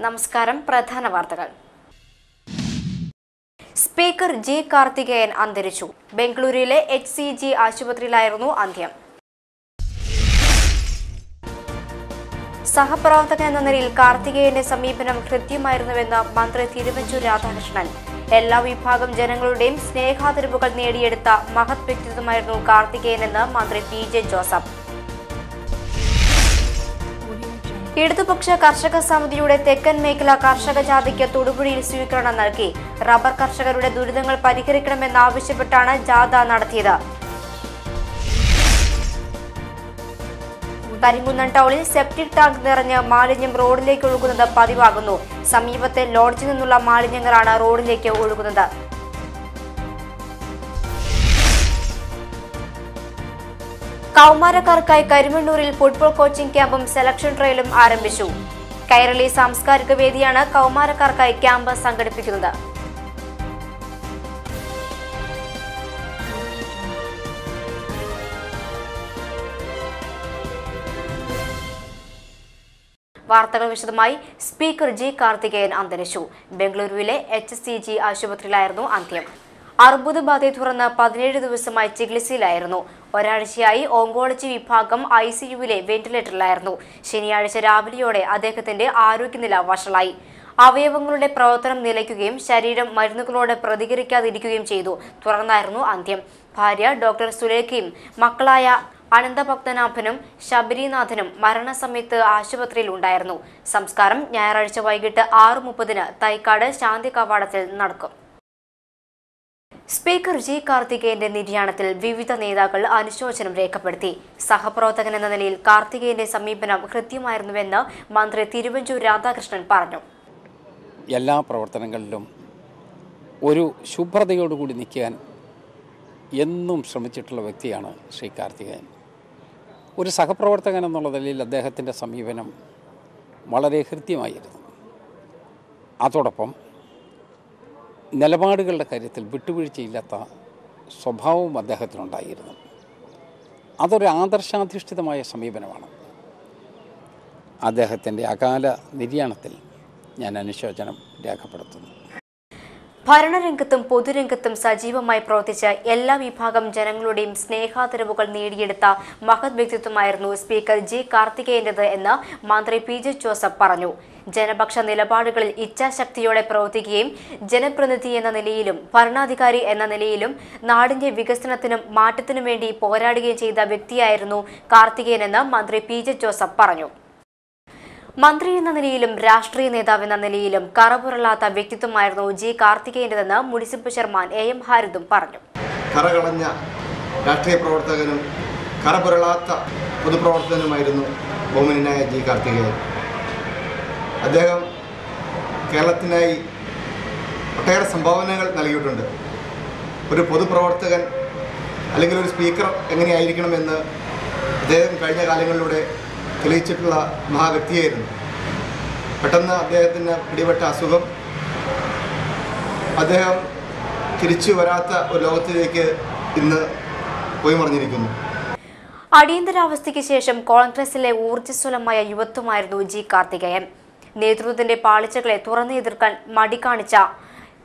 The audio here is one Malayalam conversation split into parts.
നമസ്കാരം. പ്രധാന വാർത്തകൾ. സ്പീക്കർ ജി കാർത്തികേയൻ അന്തരിച്ചു. ബംഗളൂരുവിലെ HCG ആശുപത്രിയിലായിരുന്നു അന്ത്യം. സഹപ്രവർത്തകൻ എന്ന നിലയിൽ കാർത്തികേയന്റെ സമീപനം കൃത്യമായിരുന്നുവെന്ന് മന്ത്രി തിരുവഞ്ചൂർ രാധാകൃഷ്ണൻ. എല്ലാ വിഭാഗം ജനങ്ങളുടെയും സ്നേഹാദരവുകൾ നേടിയെടുത്ത മഹത് വ്യക്തിത്വമായിരുന്നു കാർത്തികേയനെന്ന് മന്ത്രി PJ ജോസഫ്. ഇടതുപക്ഷ കർഷക സമിതിയുടെ തെക്കൻ മേഖല കർഷക ജാഥയ്ക്ക് തൊടുപുഴയിൽ സ്വീകരണം നൽകി. റബ്ബർ കർഷകരുടെ ദുരിതങ്ങൾ പരിഹരിക്കണമെന്നാവശ്യപ്പെട്ടാണ് ജാഥ നടത്തിയത്. കരിങ്കുന്നം ടൗണിൽ സെപ്റ്റിക് ടാങ്ക് നിറഞ്ഞ് മാലിന്യം റോഡിലേക്ക് ഒഴുകുന്നത് പതിവാകുന്നു. സമീപത്തെ ലോഡ്ജിൽ നിന്നുള്ള മാലിന്യങ്ങളാണ് റോഡിലേക്ക് ഒഴുകുന്നത്. കൗമാരക്കാർക്കായി കരിമണ്ണൂരിൽ ഫുട്ബോൾ കോച്ചിംഗ് ക്യാമ്പും സെലക്ഷൻ ട്രയലും ആരംഭിച്ചു. കൈരളി സാംസ്കാരിക വേദിയാണ് കൗമാരക്കാർക്കായി ക്യാമ്പ് സംഘടിപ്പിക്കുന്നത്. വാർത്തകൾ വിശദമായി. സ്പീക്കർ ജി കാർത്തികേയൻ അന്തരിച്ചു. ബംഗളൂരുവിലെ HCG ആശുപത്രിയിലായിരുന്നു അന്ത്യം. അർബുദ ബാധയെ തുടർന്ന് 17 ദിവസമായി ചികിത്സയിലായിരുന്നു. ഒരാഴ്ചയായി ഓങ്കോളജി വിഭാഗം ICUവിലെ വെന്റിലേറ്ററിലായിരുന്നു. ശനിയാഴ്ച രാവിലെയോടെ അദ്ദേഹത്തിന്റെ ആരോഗ്യനില വഷളായി. അവയവങ്ങളുടെ പ്രവർത്തനം നിലയ്ക്കുകയും ശരീരം മരുന്നുകളോട് പ്രതികരിക്കാതിരിക്കുകയും ചെയ്തു. തുടർന്നായിരുന്നു അന്ത്യം. ഭാര്യ ഡോക്ടർ സുലേഖയും മക്കളായ അനന്തഭക്തനാഭനും ശബരിനാഥനും മരണസമയത്ത് ആശുപത്രിയിൽ ഉണ്ടായിരുന്നു. സംസ്കാരം ഞായറാഴ്ച വൈകിട്ട് 6:30 തൈക്കാട് ശാന്തി കവാടത്തിൽ നടക്കും. സ്പീക്കർ ജി കാർത്തികേയന്റെ നിര്യാണത്തിൽ വിവിധ നേതാക്കൾ അനുശോചനം രേഖപ്പെടുത്തി. സഹപ്രവർത്തകൻ എന്ന നിലയിൽ കാർത്തികേയന്റെ സമീപനം കൃത്യമായിരുന്നുവെന്ന് മന്ത്രി തിരുവഞ്ചൂർ രാധാകൃഷ്ണൻ പറഞ്ഞു. എല്ലാ പ്രവർത്തനങ്ങളിലും ഒരു ശുഭ്രതയോടുകൂടി നിൽക്കാൻ എന്നും ശ്രമിച്ചിട്ടുള്ള വ്യക്തിയാണ് ശ്രീ കാർത്തികേയൻ. ഒരു സഹപ്രവർത്തകൻ എന്നുള്ള നിലയിൽ അദ്ദേഹത്തിൻ്റെ സമീപനം വളരെ ഹൃദ്യമായിരുന്നു. അതോടൊപ്പം നിലപാടുകളുടെ കാര്യത്തിൽ വിട്ടുവീഴ്ചയില്ലാത്ത സ്വഭാവവും അദ്ദേഹത്തിനുണ്ടായിരുന്നു. അതൊരു ആദർശാധിഷ്ഠിതമായ സമീപനമാണ്. അദ്ദേഹത്തിൻ്റെ അകാല നിര്യാണത്തിൽ ഞാൻ അനുശോചനം രേഖപ്പെടുത്തുന്നു. ഭരണരംഗത്തും പൊതുരംഗത്തും സജീവമായി പ്രവർത്തിച്ച എല്ലാ വിഭാഗം ജനങ്ങളുടെയും സ്നേഹാദരവുകൾ നേടിയെടുത്ത മഹത് വ്യക്തിത്വമായിരുന്നു സ്പീക്കർ ജി കാർത്തികേയന്റേത് എന്ന് മന്ത്രി PJ ജോസഫ് പറഞ്ഞു. ജനപക്ഷ നിലപാടുകളിൽ ഇച്ഛാശക്തിയോടെ പ്രവർത്തിക്കുകയും ജനപ്രതിനിധി എന്ന നിലയിലും ഭരണാധികാരി എന്ന നിലയിലും നാടിന്റെ വികസനത്തിനും മാറ്റത്തിനും വേണ്ടി പോരാടുകയും ചെയ്ത വ്യക്തിയായിരുന്നു കാർത്തികേയനെന്ന് മന്ത്രി PJ ജോസഫ് പറഞ്ഞു. മന്ത്രി എന്ന നിലയിലും രാഷ്ട്രീയ നേതാവ് എന്ന നിലയിലും കറപുരളാത്ത വ്യക്തിത്വമായിരുന്നു ജി കാർത്തികേയന്റേതെന്ന് മുനിസിപ്പൽ ചെയർമാൻ AM ഹാരിതും പറഞ്ഞു. കറകളഞ്ഞ രാഷ്ട്രീയ പ്രവർത്തകനും കറപുരളാത്ത പൊതുപ്രവർത്തകനുമായിരുന്നു ബഹുമാന്യനായ ജി കാർത്തികേയൻ. അദ്ദേഹം കേരളത്തിനായി ഒട്ടേറെ സംഭാവനകൾ നൽകിയിട്ടുണ്ട്. ഒരു പൊതുപ്രവർത്തകൻ അല്ലെങ്കിൽ ഒരു സ്പീക്കർ എങ്ങനെയായിരിക്കണമെന്ന് അദ്ദേഹം കഴിഞ്ഞ കാലങ്ങളിലൂടെ തെളിയിച്ചിട്ടുള്ള മഹാവ്യക്തിയായിരുന്നു. പെട്ടെന്ന് അദ്ദേഹത്തിന് പിടിപെട്ട അസുഖം അദ്ദേഹം തിരിച്ചു വരാത്ത ഒരു ലോകത്തിലേക്ക് ഇന്ന് പോയി മറിഞ്ഞിരിക്കുന്നു. അടിയന്തരാവസ്ഥയ്ക്ക് ശേഷം കോൺഗ്രസിലെ ഊർജ്ജസ്വലമായ യുവത്വമായിരുന്നു ജി കാർത്തികേയൻ. നേതൃത്വത്തിന്റെ പാളിച്ചകളെ തുറന്നു എതിർക്കാൻ മടി കാണിച്ച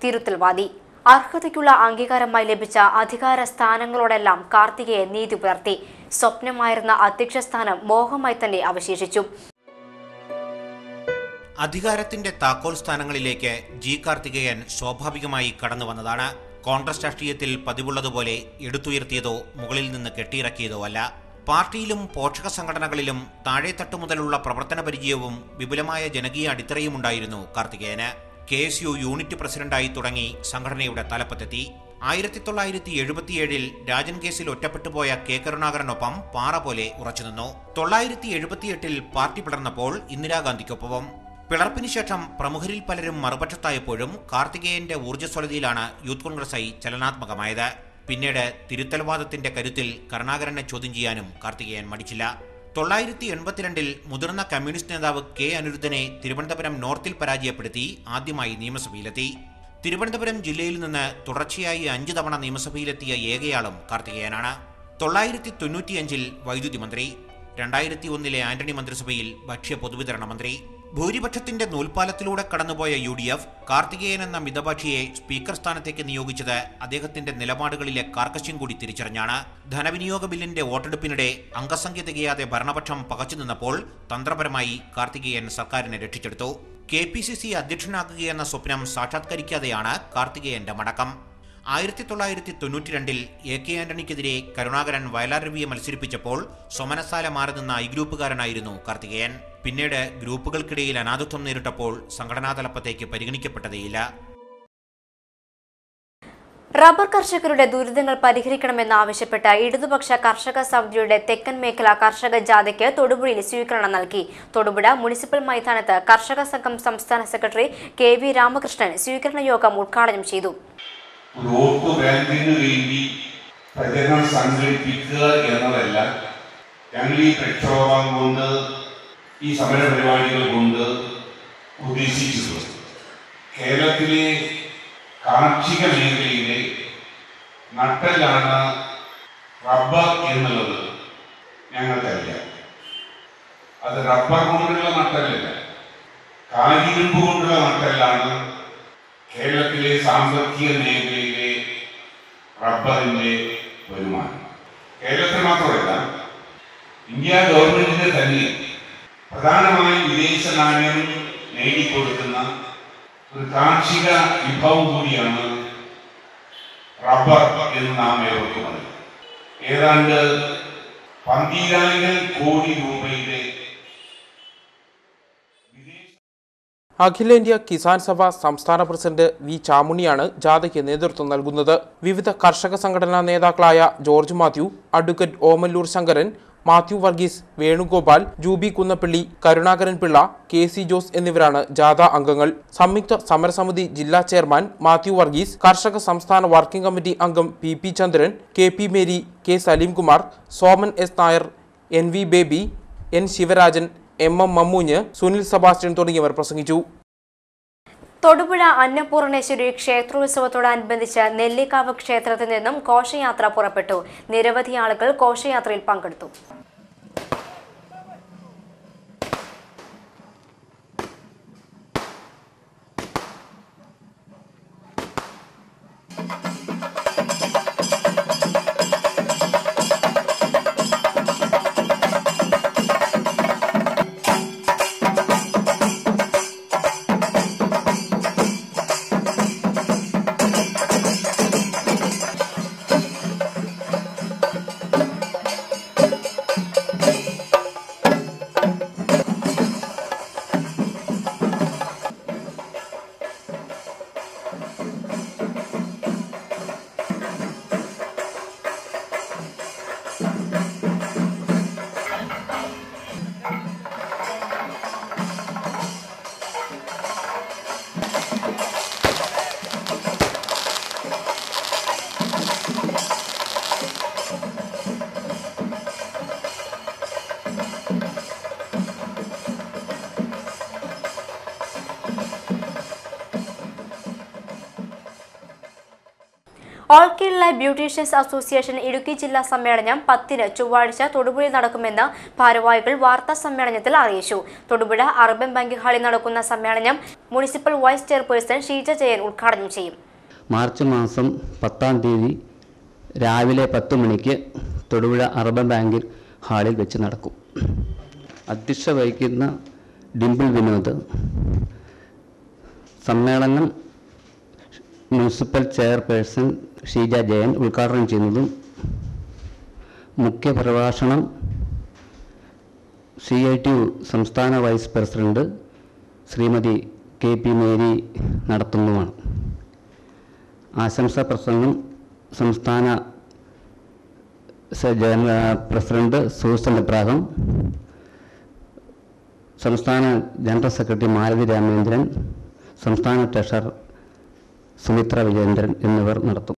തിരുത്തൽവാദി. അർഹതയ്ക്കുള്ള അംഗീകാരമായി ലഭിച്ച അധികാര സ്ഥാനങ്ങളോടെല്ലാം കാർത്തികേയൻ നീതി പുലർത്തി. സ്വപ്നമായിരുന്ന അധ്യക്ഷ സ്ഥാനം മോഹമായി തന്നെ അവശേഷിച്ചു. അധികാരത്തിന്റെ താക്കോൽ സ്ഥാനങ്ങളിലേക്ക് ജി കാർത്തികേയൻ സ്വാഭാവികമായി കടന്നു വന്നതാണ്. കോൺഗ്രസ് രാഷ്ട്രീയത്തിൽ പതിവുള്ളതുപോലെ എടുത്തുയർത്തിയതോ മുകളിൽ നിന്ന് കെട്ടിയിറക്കിയതോ അല്ല. പാർട്ടിയിലും പോഷക സംഘടനകളിലും താഴെത്തട്ടു മുതലുള്ള പ്രവർത്തന പരിചയവും വിപുലമായ ജനകീയ അടിത്തറയും ഉണ്ടായിരുന്നു കാർത്തികേയന്. KSU യൂണിറ്റ് പ്രസിഡന്റായി തുടങ്ങി സംഘടനയുടെ തലപ്പത്തെത്തി. 1977 രാജൻ കേസിൽ ഒറ്റപ്പെട്ടുപോയ K കരുണാകരനൊപ്പം പാറ പോലെ ഉറച്ചുനിന്നു. 1978 പാർട്ടി പിളർന്നപ്പോൾ ഇന്ദിരാഗാന്ധിക്കൊപ്പവും. പിളർപ്പിന് ശേഷം പ്രമുഖരിൽ പലരും മറുപക്ഷത്തായപ്പോഴും കാർത്തികേയന്റെ ഊർജ്ജസ്വലതയിലാണ് യൂത്ത് കോൺഗ്രസ് ഐ ചലനാത്മകമായത്. പിന്നീട് തിരുത്തൽവാദത്തിന്റെ കരുത്തിൽ കരുണാകരനെ ചോദ്യം ചെയ്യാനും കാർത്തികേയൻ മടിച്ചില്ല. 1982 മുതിർന്ന കമ്മ്യൂണിസ്റ്റ് നേതാവ് K അനിരുദ്ധനെ തിരുവനന്തപുരം നോർത്തിൽ പരാജയപ്പെടുത്തി ആദ്യമായി നിയമസഭയിലെത്തി. തിരുവനന്തപുരം ജില്ലയിൽ നിന്ന് തുടർച്ചയായി 5 തവണ നിയമസഭയിലെത്തിയ ഏകയാളും കാർത്തികേയനാണ്. 1995 വൈദ്യുതി മന്ത്രി, 2001 ആന്റണി മന്ത്രിസഭയിൽ ഭക്ഷ്യ പൊതുവിതരണ മന്ത്രി, ഭൂരിപക്ഷത്തിന്റെ നൂൽപാലത്തിലൂടെ കടന്നുപോയ UDF കാർത്തികേയൻ എന്ന മിതഭാഷിയെ സ്പീക്കർ സ്ഥാനത്തേക്ക് നിയോഗിച്ചത് അദ്ദേഹത്തിന്റെ നിലപാടുകളിലെ കാർക്കശ്യം കൂടി തിരിച്ചറിഞ്ഞാണ്. ധനവിനിയോഗ ബില്ലിന്റെ വോട്ടെടുപ്പിനിടെ അംഗസംഖ്യ തികയാതെ ഭരണപക്ഷം പകച്ചു നിന്നപ്പോൾ തന്ത്രപരമായി കാർത്തികേയൻ സർക്കാരിനെ രക്ഷിച്ചെടുത്തു. KPCC അധ്യക്ഷനാക്കുകയെന്ന സ്വപ്നം സാക്ഷാത്കരിക്കാതെയാണ് കാർത്തികേയന്റെ മടക്കം. 1992 AK ആന്റണിക്കെതിരെ കരുണാകരൻ വയലാർ രവിയെ മത്സരിപ്പിച്ചപ്പോൾ സ്വമനസാല മാറി നിന്ന ഗ്രൂപ്പുകാരനായിരുന്നു കാർത്തികേയൻ. പിന്നീട് ഗ്രൂപ്പുകൾക്കിടയിൽ അനാഥത്വം നേരിട്ടപ്പോൾ സംഘടനാ തലപ്പത്തേക്ക് പരിഗണിക്കപ്പെട്ടതേയില്ല. റബ്ബർ കർഷകരുടെ ദുരിതങ്ങൾ പരിഹരിക്കണമെന്നാവശ്യപ്പെട്ട് ഇടതുപക്ഷ കർഷക സമിതിയുടെ തെക്കൻ മേഖല കർഷക ജാഥയ്ക്ക് തൊടുപുഴയിൽ സ്വീകരണം നൽകി. തൊടുപുഴ മുനിസിപ്പൽ മൈതാനത്ത് കർഷക സംഘം സംസ്ഥാന സെക്രട്ടറി KV രാമകൃഷ്ണൻ സ്വീകരണ യോഗം ഉദ്ഘാടനം ചെയ്തു. വോട്ട് ബാങ്കിന് വേണ്ടി പ്രചരണം സംഘടിപ്പിക്കുക എന്നതല്ല ഞങ്ങൾ ഈ പ്രക്ഷോഭം കൊണ്ട് ഈ സമര പരിപാടികൾ കൊണ്ട് ഉദ്ദേശിച്ചത്. കേരളത്തിലെ കാർഷിക മേഖലയിലെ നട്ടെല്ലാണ് റബ്ബർ എന്നുള്ളത് ഞങ്ങൾക്കറിയാം. അത് റബ്ബർ കൊണ്ടുള്ള നട്ടെല്ലല്ല, കാലിരുമ്പ് കൊണ്ടുള്ള നട്ടെല്ലാണ് കേരളത്തിലെ സാമ്പത്തിക മേഖലയിലെ റബ്ബറിന്റെ വരുമാനം. കേരളത്തിൽ മാത്രമല്ല, ഇന്ത്യ ഗവൺമെന്റിന് തന്നെ പ്രധാനമായും വിദേശ നാണ്യം നേടിക്കൊടുക്കുന്ന ഒരു കാർഷിക വിഭവം കൂടിയാണ് റബ്ബർ എന്ന് നാം ഏവർക്കും അറിയാം. ഏതാണ്ട് 12,000 കോടി രൂപയുടെ അഖിലേന്ത്യാ കിസാൻ സഭ സംസ്ഥാന പ്രസിഡന്റ് V ചാമുണ്ണിയാണ് ജാഥയ്ക്ക് നേതൃത്വം നൽകുന്നത്. വിവിധ കർഷക സംഘടനാ നേതാക്കളായ ജോർജ് മാത്യു, അഡ്വക്കേറ്റ് ഓമല്ലൂർ ശങ്കരൻ, മാത്യു വർഗീസ്, വേണുഗോപാൽ, ജൂബി കുന്നപ്പള്ളി, കരുണാകരൻ പിള്ള, KC ജോസ് എന്നിവരാണ് ജാഥ അംഗങ്ങൾ. സംയുക്ത സമരസമിതി ജില്ലാ ചെയർമാൻ മാത്യു വർഗീസ്, കർഷക സംസ്ഥാന വർക്കിംഗ് കമ്മിറ്റി അംഗം PP ചന്ദ്രൻ, KP Mary, K Salim Kumar, Soman S Nair, NV baby, N Sivarajan, MM Mammoonju, Sunil Sebastian തുടങ്ങിയവർ പ്രസംഗിച്ചു. തൊടുപുഴ അന്നപൂർണേശ്വരി ക്ഷേത്രോത്സവത്തോടനുബന്ധിച്ച് നെല്ലിക്കാവ് ക്ഷേത്രത്തിൽ നിന്നും ഘോഷയാത്ര പുറപ്പെട്ടു. നിരവധി ആളുകൾ ഘോഷയാത്രയിൽ പങ്കെടുത്തു. All Kerala beauticians association Idukki ജില്ലാ സമ്മേളനം 10-ന് ചൊവ്വാഴ്ച തൊടുപുഴയിൽ നടക്കുമെന്ന് ഭാരവാഹികൾ വാർത്താ സമ്മേളനത്തിൽ അറിയിച്ചു. തൊടുപുഴ അർബൻ ബാങ്ക് ഹാളിൽ നടക്കുന്ന സമ്മേളനം municipal vice chairperson Sheeja Jayan ഉദ്ഘാടനം ചെയ്യും. മാർച്ച് മാസം 10-ാം തീയതി രാവിലെ 10 മണിക്ക് തൊടുപുഴ അർബൻ ബാങ്ക് ഹാളിൽ വെച്ച് നടക്കും. അധ്യക്ഷത വഹിക്കുന്ന ഡിംപിൾ വിനോദ്, സമ്മേളനം മുനിസിപ്പൽ ചെയർപേഴ്സൺ ഷീജ ജയൻ ഉദ്ഘാടനം ചെയ്യുന്നതും മുഖ്യ പ്രഭാഷണം CITU സംസ്ഥാന vice president Shrimati KP Mary നടത്തുന്നതുമാണ്. ആശംസാ പ്രസംഗം സംസ്ഥാന പ്രസിഡന്റ് സൂസൻ ഇബ്രാഹിം, സംസ്ഥാന ജനറൽ സെക്രട്ടറി മാലതി രാമേന്ദ്രൻ, സംസ്ഥാന ട്രഷറർ സുമിത്ര വിജയേന്ദ്രൻ എന്നിവർ നടത്തും.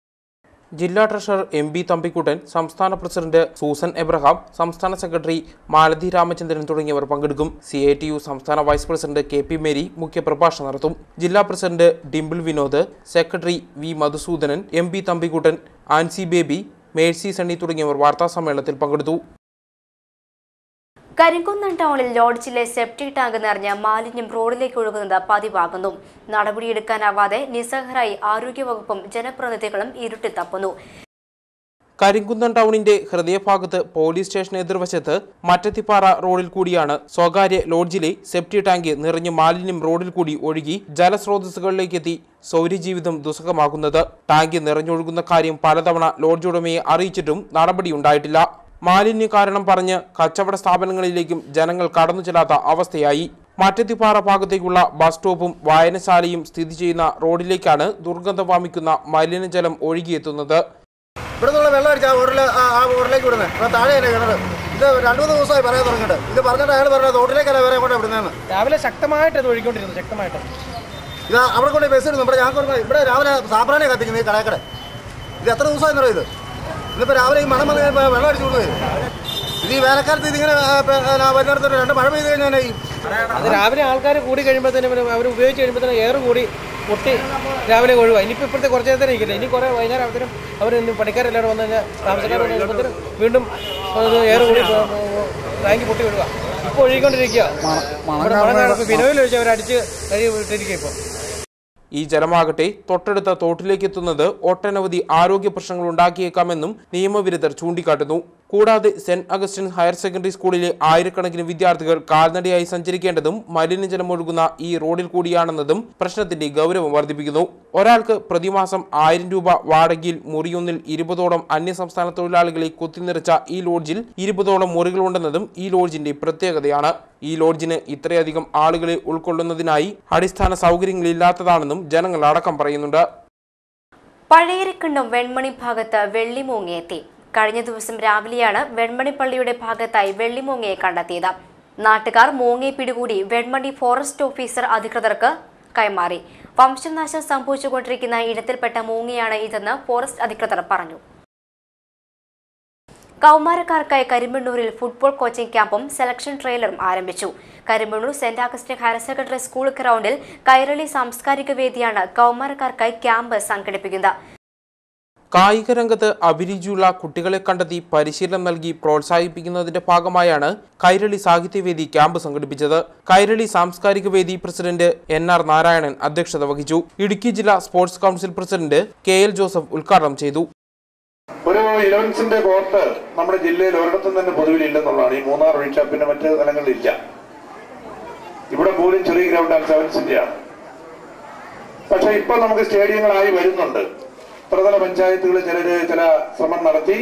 ജില്ലാ ട്രഷറർ MB തമ്പിക്കുട്ടൻ, സംസ്ഥാന പ്രസിഡന്റ് സൂസൻ എബ്രഹാം, സംസ്ഥാന സെക്രട്ടറി മാലതി രാമചന്ദ്രൻ തുടങ്ങിയവർ പങ്കെടുക്കും. CITU സംസ്ഥാന വൈസ് പ്രസിഡന്റ് KP മേരി മുഖ്യപ്രഭാഷണം നടത്തും. ജില്ലാ president Dimple Vinod, secretary V Madhusoodanan, MB Thampikuttan, Ancy Baby, Mercy Sunny തുടങ്ങിയവർ വാർത്താ സമ്മേളനത്തിൽ പങ്കെടുത്തു. കരിങ്കുന്നം ടൗണിൽ ലോഡ്ജിലെ സെപ്റ്റിക് ടാങ്ക് നിറഞ്ഞ മാലിന്യം റോഡിലേക്ക് ഒഴുകുന്നത് പതിവാകുന്നു. നടപടിയെടുക്കാനാവാതെ നിസ്സഹരായി ആരോഗ്യവകുപ്പും ജനപ്രതിനിധികളും ഇരുട്ടിൽ തപ്പുന്നു. കരിങ്കുന്നം ടൗണിന്റെ ഹൃദയഭാഗത്ത് പോലീസ് സ്റ്റേഷൻ എതിർവശത്ത് മറ്റത്തിപ്പാറ റോഡിൽ കൂടിയാണ് സ്വകാര്യ ലോഡ്ജിലെ സെപ്റ്റിക് ടാങ്ക് നിറഞ്ഞ മാലിന്യം റോഡിൽ കൂടി ഒഴുകി ജലസ്രോതസ്സുകളിലേക്കെത്തി സൗരജീവിതം ദുസ്സഹമാക്കുന്നത്. ടാങ്ക് നിറഞ്ഞൊഴുകുന്ന കാര്യം പലതവണ ലോഡ്ജ് ഉടമയെ അറിയിച്ചിട്ടും നടപടിയുണ്ടായിട്ടില്ല. മാലിന്യ കാരണം പറഞ്ഞ് കച്ചവട സ്ഥാപനങ്ങളിലേക്കും ജനങ്ങൾ കടന്നു ചെല്ലാത്ത അവസ്ഥയായി. മറ്റത്തിപ്പാറ ഭാഗത്തേക്കുള്ള ബസ് സ്റ്റോപ്പും വായനശാലയും സ്ഥിതി ചെയ്യുന്ന റോഡിലേക്കാണ് ദുർഗന്ധം വമിക്കുന്ന മലിനജലം ഒഴുകിയെത്തുന്നത്. ഇവിടുന്നുള്ള വെള്ളം അടിച്ചാൽ റോഡിലേക്ക് വിടുന്നത്. അപ്പോൾ താഴെ തന്നെ കിണറ്. ഇത് 2-3 ദിവസമായി പറയാൻ തുടങ്ങിയിട്ട്. ഇത് പറഞ്ഞിട്ട് അയാൾ പറഞ്ഞത് റോഡിലേക്കല്ല വേറെ കൊണ്ട് വിടുന്നതെന്ന്. രാവിലെ ശക്തമായിട്ട് അത് ഒഴുകിക്കൊണ്ടിരുന്നു. ശക്തമായിട്ട് ഇത് അവിടെ കൊണ്ട് ബസ് ഇടുന്നു. ഇവിടെ രാവിലെ സാമ്പ്രാണി കത്തിക്കുന്നത് ഈ കടക്കട. ഇത് എത്ര ദിവസമായി എന്നറിയോ ഇത്? ഇതിപ്പോൾ രാവിലെ ഈ മണം വന്ന് വെള്ളം അടിച്ചു കൊടുക്കുന്നത്. ഇത് ഈ വേനൽക്കാലത്ത് ഇതിങ്ങനെ വരുന്നിടത്തോട്ട് 2 മഴ പെയ്ത് കഴിഞ്ഞാൽ അത് രാവിലെ ആൾക്കാർ കൂടി കഴിയുമ്പോഴത്തേനും അവർ ഉപയോഗിച്ച് കഴിയുമ്പോഴത്തേനും എയർ കൂടി പൊട്ടി രാവിലെ ഒഴിവാ. ഇനിയിപ്പോൾ ഇപ്പോഴത്തെ കുറച്ച് നേരത്തേനെ ഇരിക്കില്ല. ഇനി കുറേ വൈകുന്നേരം ആകുമ്പോഴത്തേനും അവർ പണിക്കാരെല്ലാവരും വന്നു കഴിഞ്ഞാൽ താമസക്കാർ വന്നു കഴിയുമ്പോഴത്തേനും വീണ്ടും എയർ കൂടി ടാങ്കി പൊട്ടി ഒഴിവാ. ഇപ്പോൾ ഒഴുകിക്കൊണ്ടിരിക്കുക. വിനോയിൽ ഒഴിച്ച് അവർ അടിച്ച് കഴി വിട്ടിരിക്കുക. ഇപ്പോൾ ഈ ജലമാകട്ടെ തൊട്ടടുത്ത തോട്ടിലേക്ക് എത്തുന്നത് ഒട്ടനവധി ആരോഗ്യ പ്രശ്നങ്ങൾ ഉണ്ടാക്കിയേക്കാമെന്നും നിയമവിരുദ്ധർ ചൂണ്ടിക്കാട്ടുന്നു. കൂടാതെ സെന്റ് അഗസ്റ്റിൻ ഹയർ സെക്കൻഡറി സ്കൂളിലെ ആയിരക്കണക്കിന് വിദ്യാർത്ഥികൾ കാൽനടയായി സഞ്ചരിക്കേണ്ടതും മലിനജലം ഒഴുകുന്ന ഈ റോഡിൽ കൂടിയാണെന്നതും പ്രശ്നത്തിന്റെ ഗൗരവം വർദ്ധിപ്പിക്കുന്നു. ഒരാൾക്ക് പ്രതിമാസം 1000 രൂപ വാടകയിൽ മുറിയൊന്നിൽ 20ഓളം അന്യസംസ്ഥാന തൊഴിലാളികളെ കുത്തിനിറച്ച ഈ ലോഡ്ജിൽ 20ഓളം മുറികളുണ്ടെന്നതും ഈ ലോഡ്ജിന്റെ പ്രത്യേകതയാണ്. ഈ ലോഡ്ജിന് ഇത്രയധികം ആളുകളെ ഉൾക്കൊള്ളുന്നതിനായി അടിസ്ഥാന സൗകര്യങ്ങളില്ലാത്തതാണെന്നും ജനങ്ങൾ അടക്കം പറയുന്നുണ്ട്. പഴയരിക്കുണ്ടം വെൺമണി ഭാഗത്ത് വെള്ളിമൂങ്ങയെത്തി. കഴിഞ്ഞ ദിവസം രാവിലെയാണ് വെൺമണിപ്പള്ളിയുടെ ഭാഗത്തായി വെള്ളിമൂങ്ങയെ കണ്ടെത്തിയത്. നാട്ടുകാർ മൂങ്ങയെ പിടികൂടി വെൺമണി ഫോറസ്റ്റ് ഓഫീസർ അധികൃതർക്ക് കൈമാറി. വംശനാശം സംഭവിച്ചുകൊണ്ടിരിക്കുന്ന ഇനത്തിൽപ്പെട്ട മൂങ്ങയാണ് ഇതെന്ന് ഫോറസ്റ്റ് അധികൃതർ പറഞ്ഞു. കൗമാരക്കാർക്കായി കരിമ്പണ്ണൂരിൽ ഫുട്ബോൾ കോച്ചിംഗ് ക്യാമ്പും സെലക്ഷൻ ട്രെയിലറും ആരംഭിച്ചു. Karimpannoor saint Augustine higher secondary school ഗ്രൗണ്ടിൽ കൈരളി സാംസ്കാരിക വേദിയാണ് കൗമാരക്കാർക്കായി ക്യാമ്പ് സംഘടിപ്പിക്കുന്നത്. കായിക രംഗത്ത് അഭിരുചിയുള്ള കുട്ടികളെ കണ്ടെത്തി പരിശീലനം നൽകി പ്രോത്സാഹിപ്പിക്കുന്നതിന്റെ ഭാഗമായാണ് കൈരളി സാഹിത്യവേദി ക്യാമ്പ് സംഘടിപ്പിച്ചത്. കൈരളി സാംസ്കാരിക വേദി പ്രസിഡന്റ് NR നാരായണൻ അധ്യക്ഷത വഹിച്ചു. ഇടുക്കി ജില്ലാ sports council president KL Joseph ഉദ്ഘാടനം ചെയ്തു. ഒരു 11ന്റെ കോർട്ട് നമ്മുടെ ജില്ലയിൽ ഒരിടത്തും തന്നെ പൊതുവിലില്ലെന്നുള്ളതാണ്. ഈ മൂന്നാർ ഒഴിച്ച പിന്നെ മറ്റ് സ്ഥലങ്ങളിലില്ല. ഇവിടെ പോലും ചെറിയ ഗ്രൗണ്ടാണ് 7ന്റെയാണ്. പക്ഷെ ഇപ്പൊ നമുക്ക് സ്റ്റേഡിയങ്ങളായി വരുന്നുണ്ട്. പ്രതല പഞ്ചായത്തുകൾ ചില ശ്രമം നടത്തി.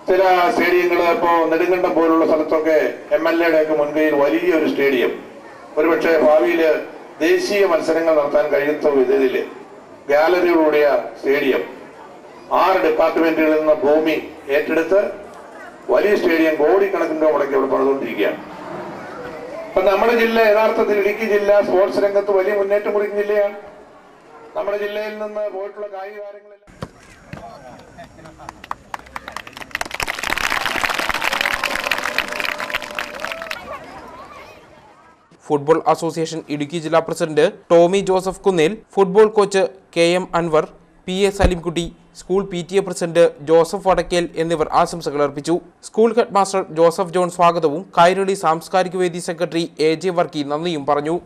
ചില സ്റ്റേഡിയങ്ങൾ ഇപ്പോൾ നെടുങ്കണ്ടം പോലുള്ള സ്ഥലത്തൊക്കെ MLA ഒക്കെ മുൻകൈയിൽ വലിയൊരു സ്റ്റേഡിയം, ഒരുപക്ഷെ ഭാവിയിൽ ദേശീയ മത്സരങ്ങൾ നടത്താൻ കഴിയുന്ന വിധത്തിൽ ഗാലറിയോടുകൂടിയ സ്റ്റേഡിയം 6 ഡിപ്പാർട്ട്മെന്റുകളിൽ നിന്ന് ഭൂമി ഏറ്റെടുത്ത് വലിയ സ്റ്റേഡിയം കോടിക്കണക്കിന് രൂപ മുടക്കി അവിടെ പണിതുകൊണ്ടിരിക്കുകയാണ്. അപ്പൊ നമ്മുടെ ജില്ല യഥാർത്ഥത്തിൽ ഇടുക്കി ജില്ല സ്പോർട്സ് രംഗത്ത് വലിയ മുന്നേറ്റം കുറിക്കുന്ന ജില്ലയാണ്. നമ്മുടെ ജില്ലയിൽ നിന്ന് പോയിട്ടുള്ള കായിക താരങ്ങളെല്ലാം ഫുട്ബോൾ അസോസിയേഷൻ ഇടുക്കി ജില്ലാ president Tomy Joseph Kunnel, football coach KM Anwar, PA Salimkutty, school PTA president Joseph Vadakkel എന്നിവർ ആശംസകൾ അർപ്പിച്ചു. School head master Joseph John സ്വാഗതവും കൈരളി സാംസ്കാരിക വേദി സെക്രട്ടറി AJ വർക്കി നന്ദിയും പറഞ്ഞു.